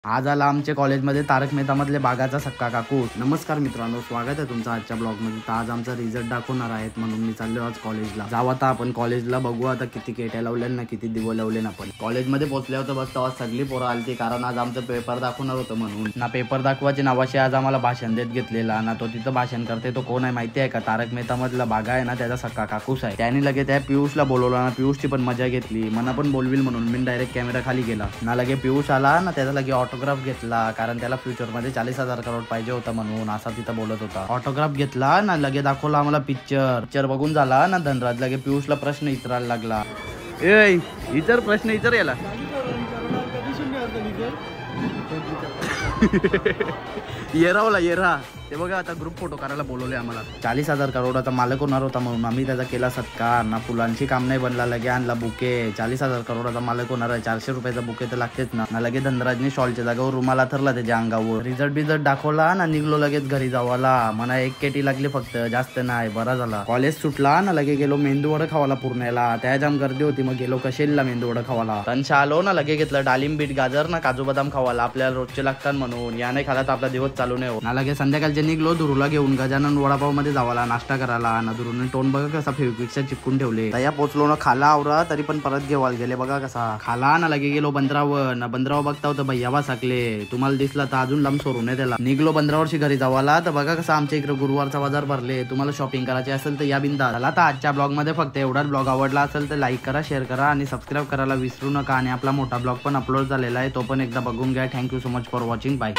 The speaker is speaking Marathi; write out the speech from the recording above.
आज आला आमच्या कॉलेजमध्ये तारक मेहता मधले बागाचा सक्का काकू। नमस्कार मित्रांनो, स्वागत आहे तुमचं आजच्या ब्लॉगमध्ये। तर आज आमचा रिझल्ट दाखवणार आहेत म्हणून मी चाललो आज कॉलेजला। जाऊ आता आपण कॉलेजला, बघू आता किती केट्या लावल्या ना किती दिवं लावले ना। आपण कॉलेजमध्ये पोहोचले होते, बस तेव्हा सगळी पोरं आलती, कारण आज आमचं पेपर दाखवणार होतं म्हणून ना। पेपर दाखवायचे नावाशी आज आम्हाला भाषण देत घेतलेला ना। तो तिथं भाषण करते तो कोण आहे माहिती आहे का? तारक मेहता मधला बागा आहे ना, त्याचा सक्का काकूस आहे। त्याने लगे त्या पियुषला बोलवला ना, पियुषची पण मजा घेतली, मना पण बोलविल म्हणून मी डायरेक्ट कॅमेरा खाली गेला ना। लगे पियुष आला ना, त्याचा लगे ऑटोग्राफ घेतला, कारण त्याला फ्युचर मध्ये 40,000 करोड पाहिजे होता म्हणून असा तिथं बोलत होता। ऑटोग्राफ घेतला ना, लगे दाखवला आम्हाला पिक्चर बघून झाला ना धनराज। लगे पियुषला प्रश्न विचारायला लागला, ए इतर प्रश्न विचार याला येरावला येरा ते बघा। आता ग्रुप फोटो करायला बोलवले आम्हाला। 40,000 करोडाचा मालक होणार होता म्हणून आम्ही त्याचा केला सत्कार ना। फुलांची काम नाही बनला, लगे आणला बुके। 40,000 करोडाचा मालक होणार आहे, 400 रुपयाचा बुके तर लागतेच ना। लगे धनराजने शॉलच्या जागावर रुमाला थरला त्याच्या अंगावर। रिझल्ट दाखवला ना, निघलो लगेच घरी जावाला। मला 1 केटी लागली फक्त, जास्त नाही, बरा झाला। कॉलेज सुटला ना, लगे गेलो मेंदू वडा खावाला पुण्याला। त्या जाम गर्दी होती, मग गेलो कशेलला मेंदू वडा खावाला। तनशा आलो ना, लगे घेतलं डाळिंब बीट गाजर ना काजू बदाम खावाला, आपल्याला रोजचे लागतात म्हणून। या नाही खाला तर आपला दिवस चालू नाही हो ना। लगे संध्याकाळचे निघलो दुरूला घेऊन, गजानन वडापाव मध्ये जावाला नाश्ता करायला ना। दुरूने तोंड बघा कसा फेविक्विकचा चिपकून ठेवले। तया पोचलो ना, खाला आवरा तरी पण परत घेवाल गेले बघा कसा खाला ना। लगे गेलो बंदरावर ना, बंदरावर बघता होतं भैया साकले, तुम्हाला दिसला तर अजून लांब सोडून आहे त्याला। निघलो बंदरावरशी घरी जावाला, तर बघा कसा आमच्या इकडे गुरुवारचा बाजार भरले। तुम्हाला शॉपिंग करायची असेल तर या बिंदा झाला। तर आजच्या ब्लॉग मध्ये फक्त एवढाच। ब्लॉग आवडला असेल तर लाईक करा, शेअर करा आणि सबस्क्राईब करायला विसरू नका। आणि आपला मोठा ब्लॉग पण अपलोड झालेला आहे, तो पण एकदा बघून घ्या। Thank you so much for watching, bye.